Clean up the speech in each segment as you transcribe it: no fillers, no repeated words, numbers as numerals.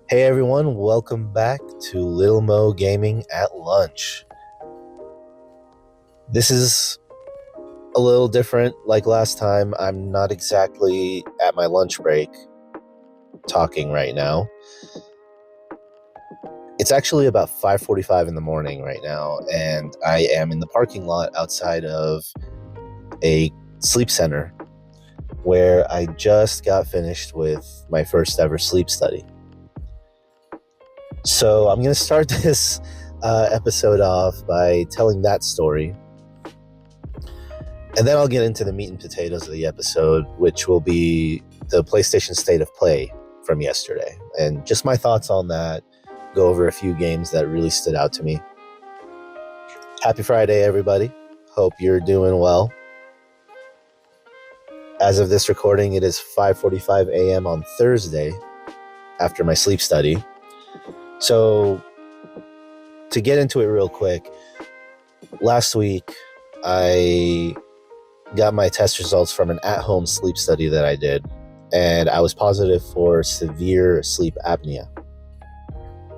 Hey everyone, welcome back to LittleMoeGaming at lunch. This is a little different like last time. I'm not exactly at my lunch break talking right now. It's actually about 5:45 in the morning right now, and I am in the parking lot outside of a sleep center where I just got finished with my first ever sleep study. So I'm going to start this episode off by telling that story. And then I'll get into the meat and potatoes of the episode, which will be the PlayStation State of Play from yesterday. And just my thoughts on that, go over a few games that really stood out to me. Happy Friday, everybody. Hope you're doing well. As of this recording, it is 5:45 a.m. on Thursday after my sleep study. So to get into it real quick, last week I got my test results from an at-home sleep study that I did, and I was positive for severe sleep apnea.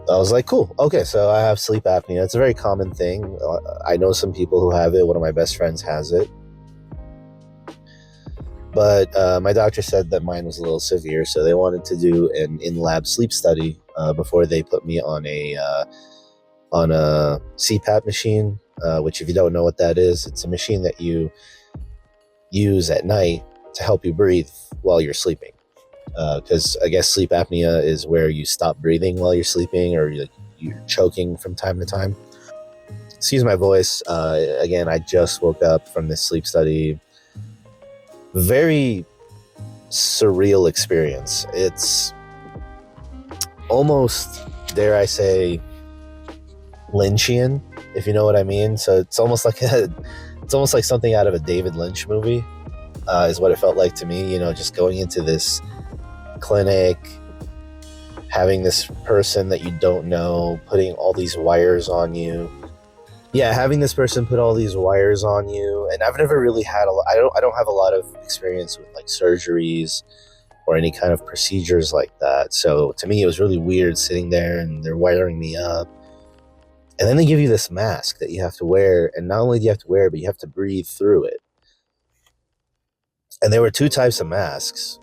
I was like, cool, okay, so I have sleep apnea. It's a very common thing. I know some people who have it. One of my best friends has it. But my doctor said that mine was a little severe, so they wanted to do an in-lab sleep study before they put me on a CPAP machine, which if you don't know what that is, it's a machine that you use at night to help you breathe while you're sleeping. Because I guess sleep apnea is where you stop breathing while you're sleeping, or you're choking from time to time. Excuse my voice. Again, I just woke up from this sleep study. Very surreal experience. It's almost, dare I say, Lynchian, if you know what I mean. So it's almost like something out of a David Lynch movie, is what it felt like to me. Just going into this clinic, having this person that you don't know putting all these wires on you. Yeah, having this person put all these wires on you, and I've never really had I don't have a lot of experience with like surgeries or any kind of procedures like that. So to me, it was really weird sitting there and they're wiring me up. And then they give you this mask that you have to wear, and not only do you have to wear it, but you have to breathe through it. And there were two types of masks.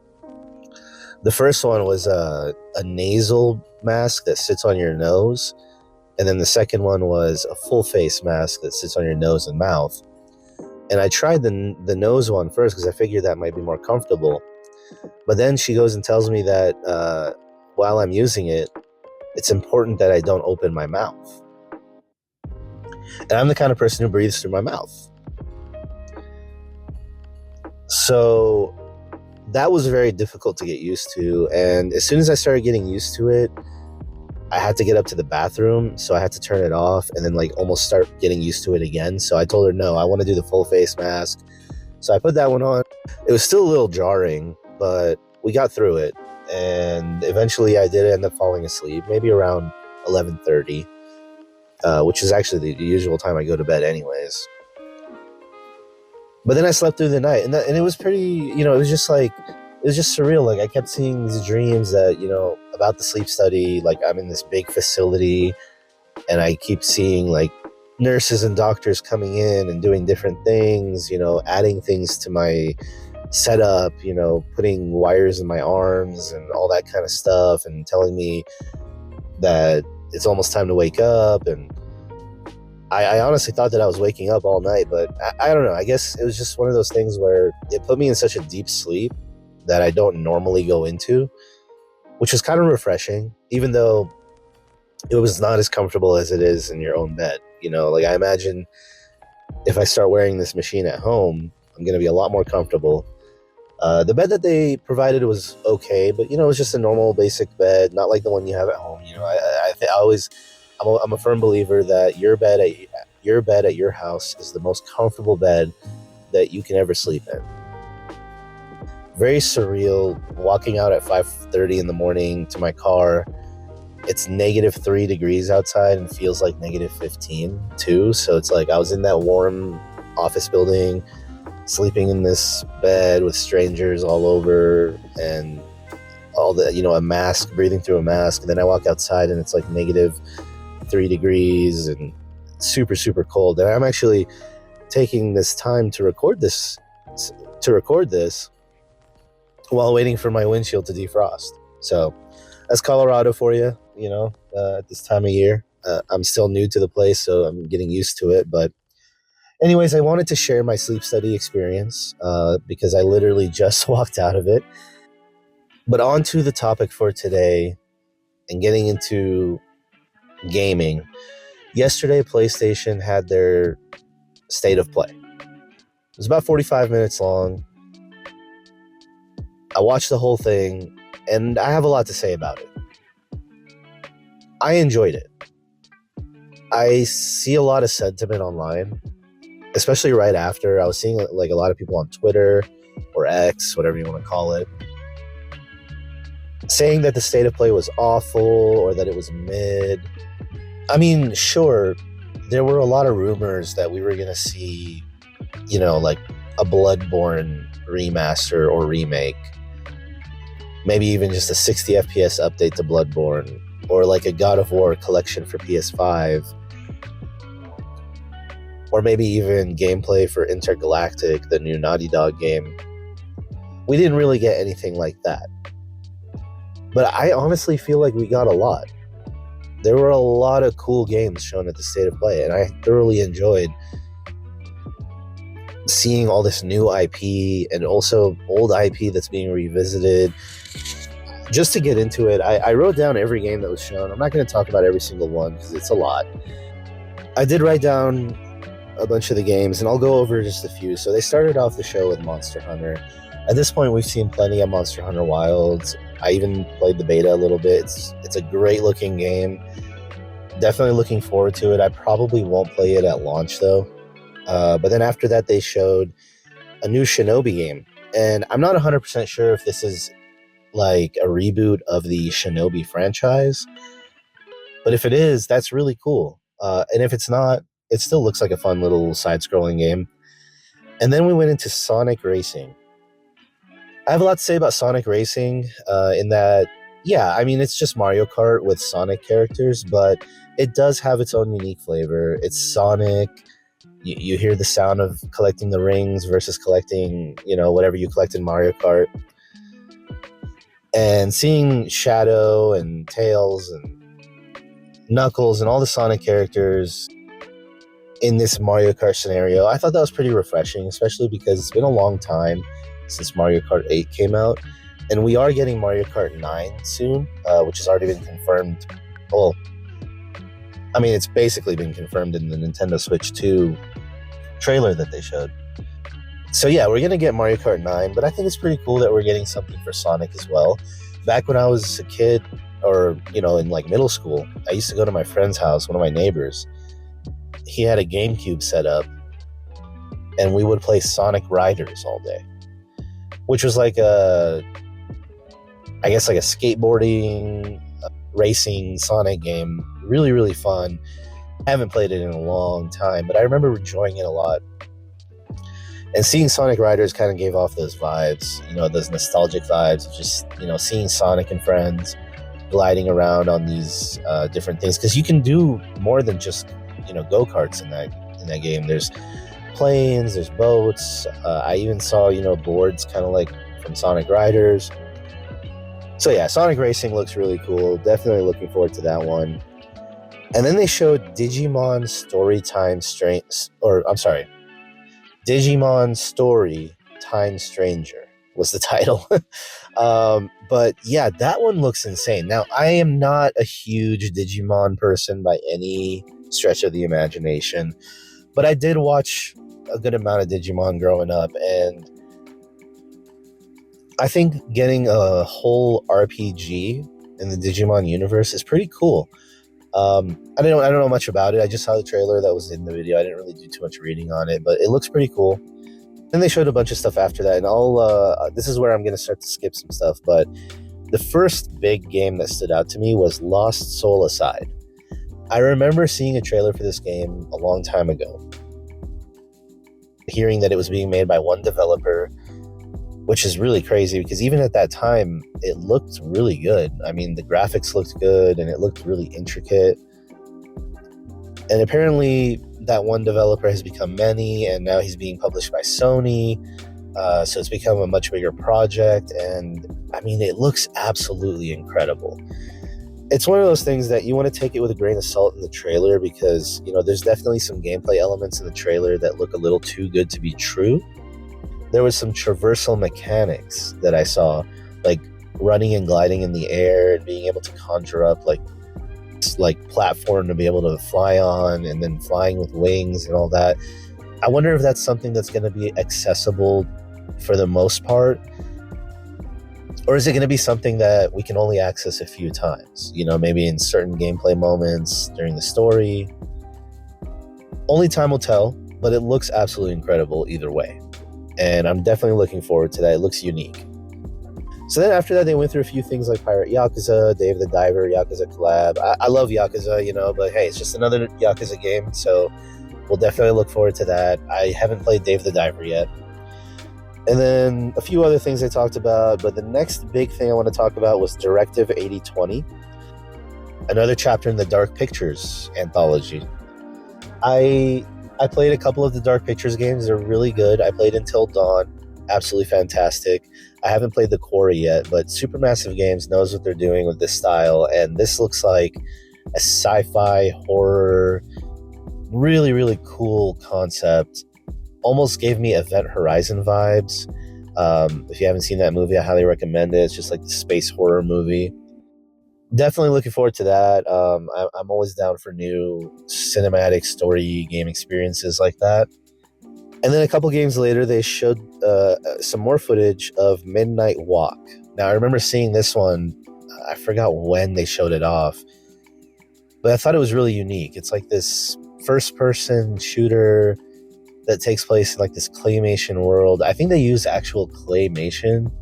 The first one was a nasal mask that sits on your nose, and then the second one was a full face mask that sits on your nose and mouth. And I tried the nose one first because I figured that might be more comfortable. But then she goes and tells me that while I'm using it, it's important that I don't open my mouth. And I'm the kind of person who breathes through my mouth. So that was very difficult to get used to. And as soon as I started getting used to it, I had to get up to the bathroom, so I had to turn it off and then almost start getting used to it again. So I told her, no, I want to do the full face mask. So I put that one on. It was still a little jarring, but we got through it. And eventually I did end up falling asleep, maybe around 11:30, which is actually the usual time I go to bed anyways. But then I slept through the night, and it was pretty, it was just surreal. I kept seeing these dreams that, about the sleep study. I'm in this big facility, and I keep seeing nurses and doctors coming in and doing different things, adding things to my setup, putting wires in my arms and all that kind of stuff, and telling me that it's almost time to wake up. And I honestly thought that I was waking up all night, but I don't know. I guess it was just one of those things where it put me in such a deep sleep that I don't normally go into, which is kind of refreshing, even though it was not as comfortable as it is in your own bed. I imagine if I start wearing this machine at home, I'm going to be a lot more comfortable. The bed that they provided was okay, but it was just a normal basic bed, not like the one you have at home. I'm a firm believer that your bed at your house is the most comfortable bed that you can ever sleep in. Very surreal, walking out at 5:30 in the morning to my car. It's -3 degrees outside and feels like -15 too. So it's like I was in that warm office building, sleeping in this bed with strangers all over, and all the, a mask, breathing through a mask. And then I walk outside and it's like -3 degrees and super, super cold. And I'm actually taking this time to record this while waiting for my windshield to defrost. So that's Colorado for you, at this time of year. I'm still new to the place, so I'm getting used to it. But anyways, I wanted to share my sleep study experience because I literally just walked out of it. But on to the topic for today and getting into gaming. Yesterday, PlayStation had their State of Play. It was about 45 minutes long. I watched the whole thing, and I have a lot to say about it. I enjoyed it. I see a lot of sentiment online, especially right after. I was seeing like a lot of people on Twitter or X, whatever you want to call it, saying that the State of Play was awful or that it was mid. I mean, sure, there were a lot of rumors that we were going to see, like a Bloodborne remaster or remake. Maybe even just a 60 FPS update to Bloodborne, or like a God of War collection for PS5, or maybe even gameplay for Intergalactic, the new Naughty Dog game. We didn't really get anything like that. But I honestly feel like we got a lot. There were a lot of cool games shown at the State of Play, and I thoroughly enjoyed seeing all this new IP and also old IP that's being revisited. Just to get into it, I wrote down every game that was shown. I'm not going to talk about every single one because it's a lot. I did write down a bunch of the games, and I'll go over just a few. So they started off the show with Monster Hunter. At this point, we've seen plenty of Monster Hunter Wilds. I even played the beta a little bit. It's a great looking game. Definitely looking forward to it. I probably won't play it at launch though. But then after that, they showed a new Shinobi game. And I'm not 100% sure if this is like a reboot of the Shinobi franchise. But if it is, that's really cool. And if it's not, it still looks like a fun little side-scrolling game. And then we went into Sonic Racing. I have a lot to say about Sonic Racing in that, yeah, I mean, it's just Mario Kart with Sonic characters, but it does have its own unique flavor. It's Sonic. You hear the sound of collecting the rings versus collecting, whatever you collect in Mario Kart. And seeing Shadow and Tails and Knuckles and all the Sonic characters in this Mario Kart scenario, I thought that was pretty refreshing, especially because it's been a long time since Mario Kart 8 came out. And we are getting Mario Kart 9 soon, which has already been confirmed. Well, I mean, it's basically been confirmed in the Nintendo Switch 2 trailer that they showed. So yeah, we're going to get Mario Kart 9, but I think it's pretty cool that we're getting something for Sonic as well. Back when I was a kid, or, in like middle school, I used to go to my friend's house, one of my neighbors. He had a GameCube set up, and we would play Sonic Riders all day, which was like a skateboarding, racing Sonic game. Really, really fun. I haven't played it in a long time, but I remember enjoying it a lot. And seeing Sonic Riders kind of gave off those vibes, those nostalgic vibes of just, seeing Sonic and friends gliding around on these different things. Because you can do more than just, go-karts in that game. There's planes, there's boats. I even saw, boards kind of like from Sonic Riders. So yeah, Sonic Racing looks really cool. Definitely looking forward to that one. And then they showed Digimon Story Time Stranger was the title. But yeah, that one looks insane. Now, I am not a huge Digimon person by any stretch of the imagination, but I did watch a good amount of Digimon growing up, and I think getting a whole RPG in the Digimon universe is pretty cool. I don't know much about it. I just saw the trailer that was in the video. I didn't really do too much reading on it, but it looks pretty cool. Then they showed a bunch of stuff after that, and this is where I'm going to start to skip some stuff, but the first big game that stood out to me was Lost Soul Aside. I remember seeing a trailer for this game a long time ago, hearing that it was being made by one developer, which is really crazy because even at that time, it looked really good. I mean, the graphics looked good and it looked really intricate. And apparently, that one developer has become many, and now he's being published by Sony. So it's become a much bigger project, and I mean, it looks absolutely incredible. It's one of those things that you want to take it with a grain of salt in the trailer because, there's definitely some gameplay elements in the trailer that look a little too good to be true. There was some traversal mechanics that I saw, like running and gliding in the air and being able to conjure up like platform to be able to fly on, and then flying with wings and all that. I wonder if that's something that's going to be accessible for the most part, or is it going to be something that we can only access a few times, maybe in certain gameplay moments during the story. Only time will tell, but it looks absolutely incredible either way, and I'm definitely looking forward to that. It looks unique. So then after that, they went through a few things like Pirate Yakuza, Dave the Diver, Yakuza collab. I love Yakuza, but hey, it's just another Yakuza game, so we'll definitely look forward to that. I haven't played Dave the Diver yet. And then a few other things they talked about, but the next big thing I want to talk about was Directive 8020, another chapter in the Dark Pictures anthology. I played a couple of the Dark Pictures games. They're really good. I played Until Dawn. Absolutely fantastic. I haven't played The Quarry yet, but Supermassive Games knows what they're doing with this style, and this looks like a sci-fi horror, really, really cool concept. Almost gave me Event Horizon vibes. If you haven't seen that movie, I highly recommend it. It's just like the space horror movie. Definitely looking forward to that. I'm always down for new cinematic story game experiences like that. And then a couple games later, they showed some more footage of Midnight Walk. Now, I remember seeing this one. I forgot when they showed it off, but I thought it was really unique. It's like this first-person shooter that takes place in like this claymation world. I think they use actual claymation,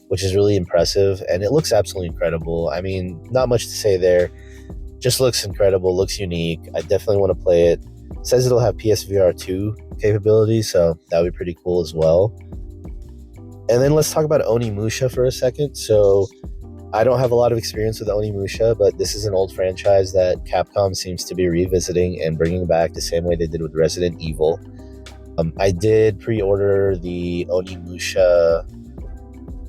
which is really impressive, and it looks absolutely incredible. I mean, not much to say there. Just looks incredible, looks unique. I definitely want to play it. It says it'll have PSVR 2 capability, so that would be pretty cool as well. And then let's talk about Onimusha for a second. So I don't have a lot of experience with Onimusha, but this is an old franchise that Capcom seems to be revisiting and bringing back the same way they did with Resident Evil. I did pre-order the Onimusha.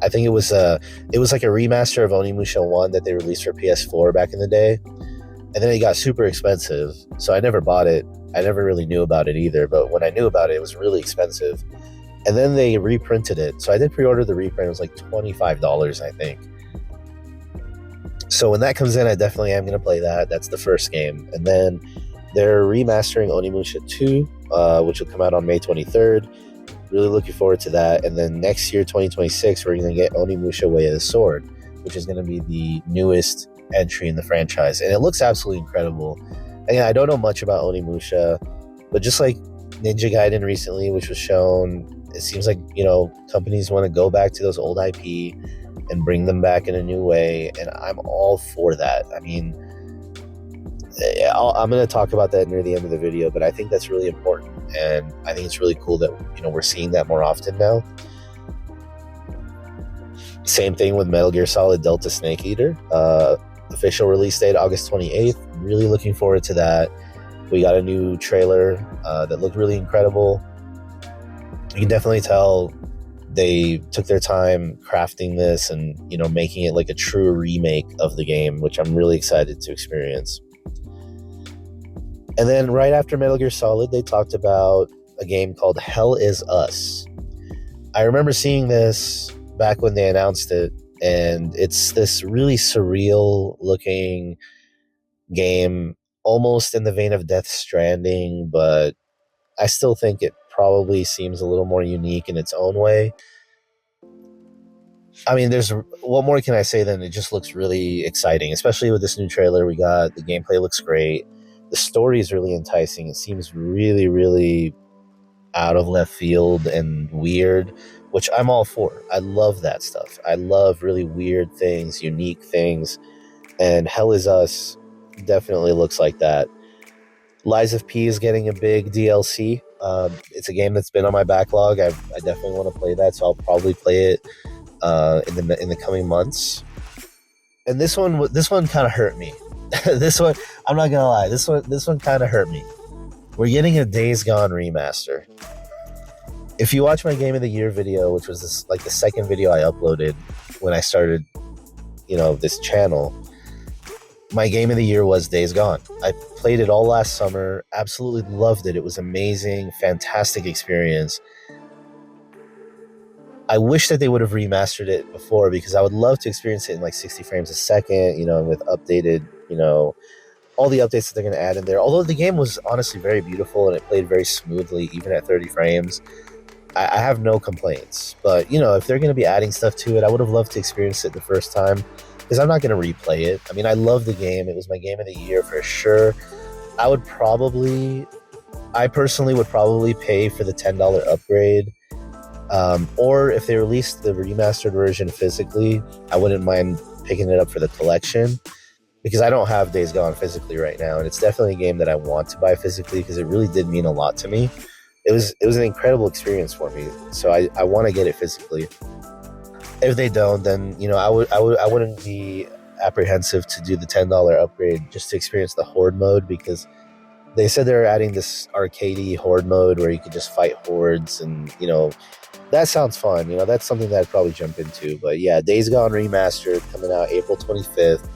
I think it was like a remaster of Onimusha 1 that they released for PS4 back in the day. And then it got super expensive, so I never bought it. I never really knew about it either, but when I knew about it, it was really expensive. And then they reprinted it. So I did pre-order the reprint. It was like $25, I think. So when that comes in, I definitely am going to play that. That's the first game. And then they're remastering Onimusha 2, which will come out on May 23rd. Really looking forward to that. And then next year, 2026, we're going to get Onimusha Way of the Sword, which is going to be the newest entry in the franchise. And it looks absolutely incredible. Again, I don't know much about Onimusha, but just like Ninja Gaiden recently, which was shown, it seems like, companies want to go back to those old IP and bring them back in a new way. And I'm all for that. I mean, I'm going to talk about that near the end of the video, but I think that's really important. And I think it's really cool that, we're seeing that more often now. Same thing with Metal Gear Solid Delta Snake Eater. Official release date, August 28th. Really looking forward to that. We got a new trailer that looked really incredible. You can definitely tell they took their time crafting this and, making it like a true remake of the game, which I'm really excited to experience. And then right after Metal Gear Solid, they talked about a game called Hell Is Us. I remember seeing this back when they announced it, and it's this really surreal looking game, almost in the vein of Death Stranding, but I still think it probably seems a little more unique in its own way. I mean, what more can I say than it just looks really exciting, especially with this new trailer we got. The gameplay looks great. The story is really enticing. It seems really, really out of left field and weird, which I'm all for. I love that stuff. I love really weird things, unique things, and Hell Is Us definitely looks like that. Lies of P is getting a big DLC. It's a game that's been on my backlog. I definitely want to play that, so I'll probably play it in the coming months. And this one kind of hurt me. This one, I'm not gonna lie, this one kind of hurt me. We're getting a Days Gone remaster. If you watch my Game of the Year video, which was the second video I uploaded when I started, this channel, my Game of the Year was Days Gone. I played it all last summer, absolutely loved it. It was amazing, fantastic experience. I wish that they would have remastered it before, because I would love to experience it in like 60 frames a second, with updated, all the updates that they're going to add in there. Although the game was honestly very beautiful and it played very smoothly, even at 30 frames. I have no complaints. But, if they're going to be adding stuff to it, I would have loved to experience it the first time, because I'm not going to replay it. I mean, I love the game. It was my Game of the Year for sure. I personally would probably pay for the $10 upgrade. Or if they released the remastered version physically, I wouldn't mind picking it up for the collection, because I don't have Days Gone physically right now, and it's definitely a game that I want to buy physically, because it really did mean a lot to me. It was an incredible experience for me, so I want to get it physically. If they don't, then I wouldn't be apprehensive to do the $10 upgrade just to experience the Horde mode, because they said they're adding this arcadey Horde mode where you could just fight hordes, and that sounds fun. That's something that I'd probably jump into. But yeah, Days Gone remastered coming out April 25th.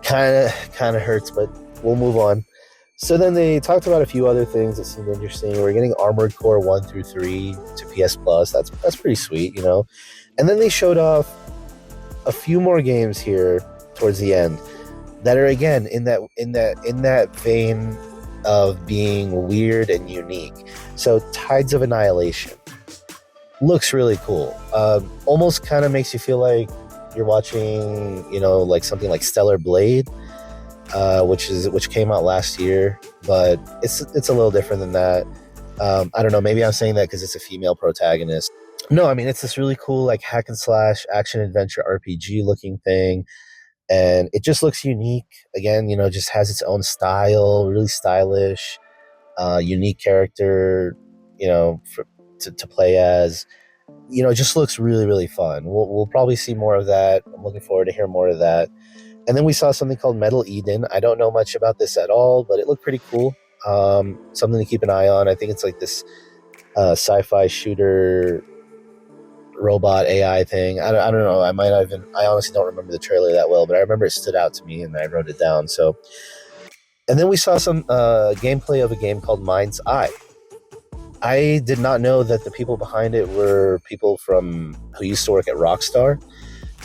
Kind of hurts, but we'll move on. So then they talked about a few other things that seemed interesting. We're getting Armored Core 1 through 3 to PS Plus. That's pretty sweet, And then they showed off a few more games here towards the end that are, again, in that vein of being weird and unique. So Tides of Annihilation looks really cool. Almost kind of makes you feel like you're watching, like something like Stellar Blade, which came out last year, but it's a little different than that. I don't know, maybe I'm saying that because it's a female protagonist. No, I mean, it's this really cool like hack and slash action adventure RPG looking thing, and it just looks unique. Again, just has its own style, really stylish, unique character, to play as. It just looks really, really fun. We'll probably see more of that. I'm looking forward to hear more of that. And then we saw something called Metal Eden. I don't know much about this at all, but it looked pretty cool. Something to keep an eye on. I think it's like this sci-fi shooter robot AI thing. I don't know. I honestly don't remember the trailer that well, but I remember it stood out to me and I wrote it down. So, and then we saw some gameplay of a game called Mind's Eye. I did not know that the people behind it were people who used to work at Rockstar.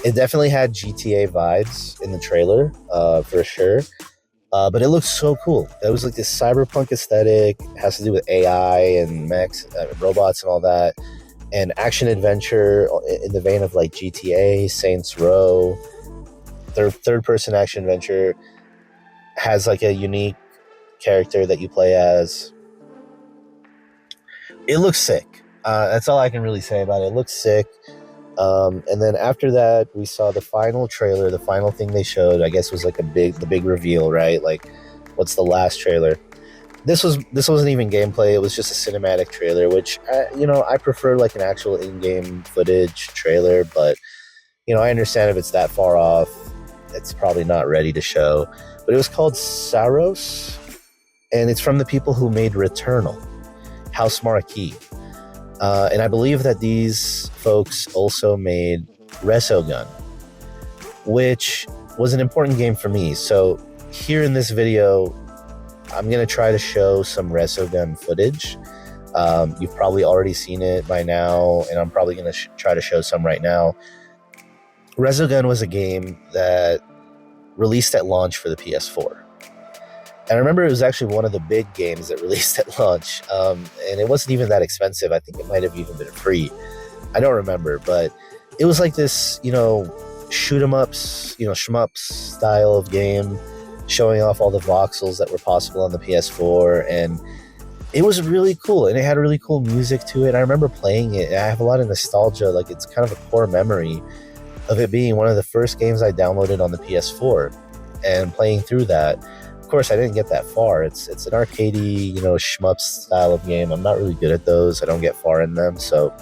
It definitely had GTA vibes in the trailer, for sure. But it looks so cool. It was like this cyberpunk aesthetic. It has to do with AI and mechs, robots and all that. And action adventure in the vein of like GTA, Saints Row. Third person action adventure. Has like a unique character that you play as. It looks sick. That's all I can really say about it. It looks sick. And then after that, we saw the final trailer. The final thing they showed, I guess, was like the big reveal, right? Like, what's the last trailer? This wasn't even gameplay. It was just a cinematic trailer, which I prefer like an actual in-game footage trailer. But I understand if it's that far off, it's probably not ready to show. But it was called Saros, and it's from the people who made Returnal, House Marquee. And I believe that these folks also made Resogun, which was an important game for me. So here in this video, I'm going to try to show some Resogun footage. You've probably already seen it by now, and I'm probably going to try to show some right now. Resogun was a game that released at launch for the PS4. And I remember it was actually one of the big games that released at launch. And it wasn't even that expensive. I think it might have even been free. I don't remember. But it was like this, shoot 'em ups, shmups style of game, showing off all the voxels that were possible on the PS4. And it was really cool. And it had really cool music to it. I remember playing it. I have a lot of nostalgia. Like, it's kind of a core memory of it being one of the first games I downloaded on the PS4 and playing through that. Of course, I didn't get that far. It's an arcadey, shmup style of game. I'm not really good at those. I don't get far in them. So,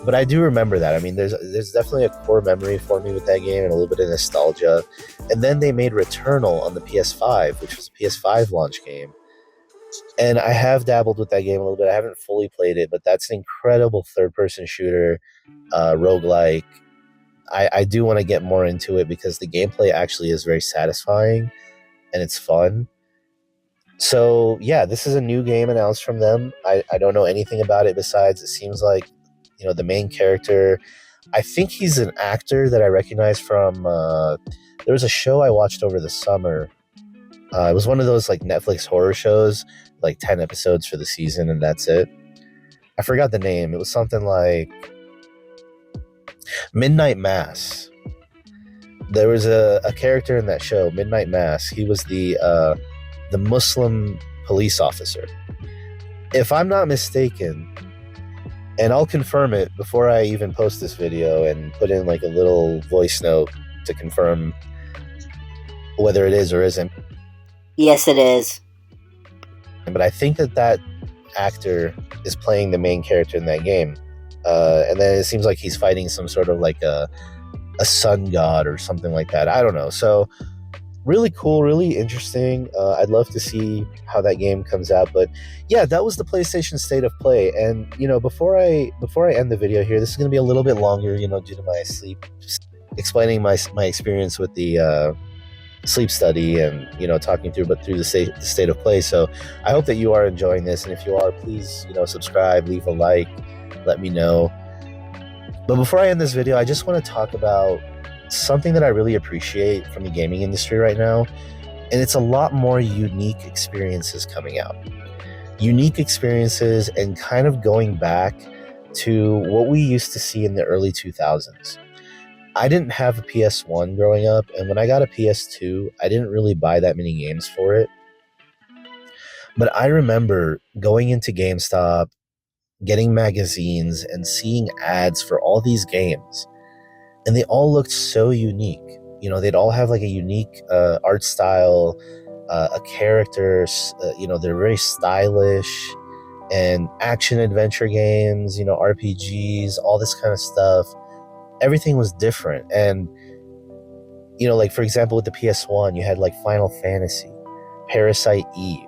but I do remember that. I mean, there's definitely a core memory for me with that game and a little bit of nostalgia. And then they made Returnal on the PS5, which was a PS5 launch game. And I have dabbled with that game a little bit. I haven't fully played it, but that's an incredible third-person shooter, roguelike. I do want to get more into it because the gameplay actually is very satisfying and it's fun. So yeah, this is a new game announced from them. I don't know anything about it besides it seems like, the main character, I think he's an actor that I recognize from, there was a show I watched over the summer. It was one of those like Netflix horror shows, like 10 episodes for the season and that's it. I forgot the name. It was something like Midnight Mass. There was a character in that show, Midnight Mass. He was the Muslim police officer. If I'm not mistaken, and I'll confirm it before I even post this video and put in like a little voice note to confirm whether it is or isn't. Yes, it is. But I think that actor is playing the main character in that game. And then it seems like he's fighting some sort of like a sun god or something like that. I don't know. So really cool, really interesting. I'd love to see how that game comes out. But yeah, that was the PlayStation State of Play. And before I end the video here, this is going to be a little bit longer, due to my sleep, explaining my experience with the sleep study and talking through the state of play. So I hope that you are enjoying this, and if you are, please subscribe, leave a like, let me know. But before I end this video, I just want to talk about something that I really appreciate from the gaming industry right now, and it's a lot more unique experiences coming out. Unique experiences and kind of going back to what we used to see in the early 2000s. I didn't have a PS1 growing up, and when I got a PS2, I didn't really buy that many games for it. But I remember going into GameStop, getting magazines, and seeing ads for all these games. And they all looked so unique. They'd all have like a unique art style, a character, they're very stylish, and action adventure games, RPGs, all this kind of stuff. Everything was different. And, like for example, with the PS1, you had like Final Fantasy, Parasite Eve,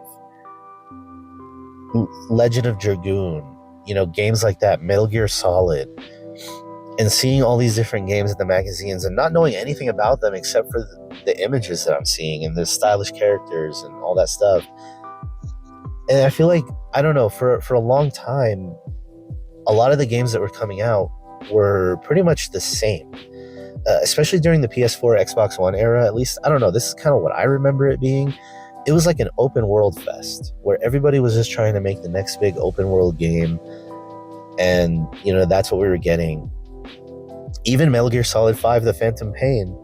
Legend of Dragoon, games like that, Metal Gear Solid. And seeing all these different games in the magazines and not knowing anything about them except for the images that I'm seeing and the stylish characters and all that stuff. And I feel like, I don't know, for a long time, a lot of the games that were coming out were pretty much the same, especially during the PS4, Xbox One era. At least, I don't know, this is kind of what I remember it being. It was like an open world fest where everybody was just trying to make the next big open world game. And, that's what we were getting. Even Metal Gear Solid 5, The Phantom Pain,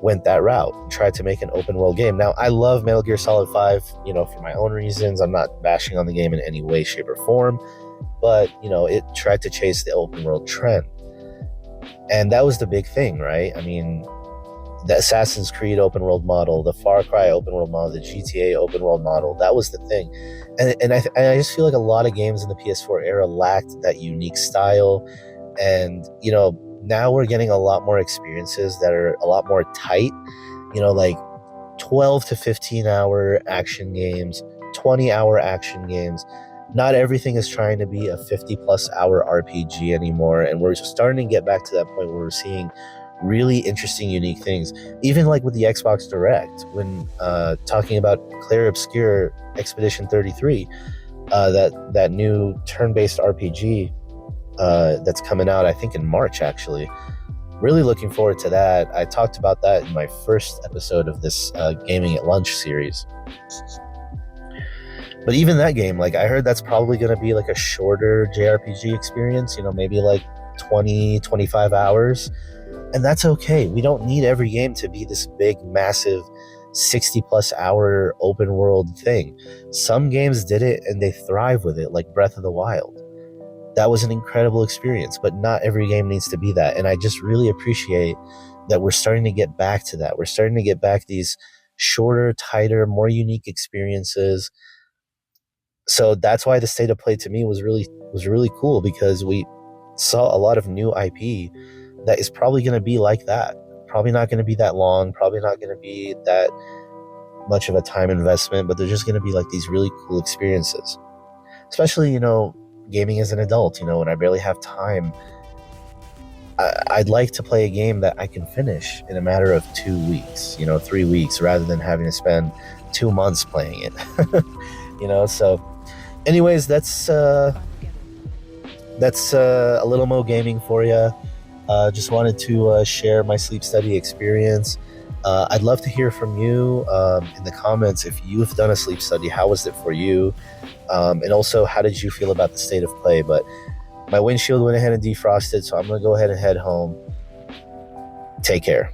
went that route and tried to make an open world game. Now, I love Metal Gear Solid 5, for my own reasons. I'm not bashing on the game in any way, shape, or form. But, it tried to chase the open world trend. And that was the big thing, right? I mean, the Assassin's Creed open world model, the Far Cry open world model, the GTA open world model, that was the thing. And I just feel like a lot of games in the PS4 era lacked that unique style. And, now we're getting a lot more experiences that are a lot more tight, like 12 to 15 hour action games, 20-hour action games. Not everything is trying to be a 50+ hour RPG anymore. And we're starting to get back to that point where we're seeing really interesting, unique things. Even like with the Xbox Direct, when talking about Clair Obscur Expedition 33, that new turn-based RPG that's coming out, I think in March, actually. Really looking forward to that. I talked about that in my first episode of this Gaming at Lunch series. But even that game, like I heard that's probably going to be like a shorter JRPG experience, maybe like 20, 25 hours. And that's okay. We don't need every game to be this big, massive 60+ hour open world thing. Some games did it and they thrive with it, like Breath of the Wild. That was an incredible experience, but not every game needs to be that. And I just really appreciate that we're starting to get back to that. We're starting to get back these shorter, tighter, more unique experiences. So that's why the state of play to me was really cool, because we saw a lot of new IP that is probably going to be like that. Probably not going to be that long, probably not going to be that much of a time investment, but they're just going to be like these really cool experiences. Especially, gaming as an adult, when I barely have time. I'd like to play a game that I can finish in a matter of 2 weeks, 3 weeks, rather than having to spend 2 months playing it. So anyways, that's a little Mo gaming for you. Just wanted to share my sleep study experience. I'd love to hear from you in the comments if you've done a sleep study. How was it for you? And also, how did you feel about the state of play? But my windshield went ahead and defrosted, so I'm going to go ahead and head home. Take care.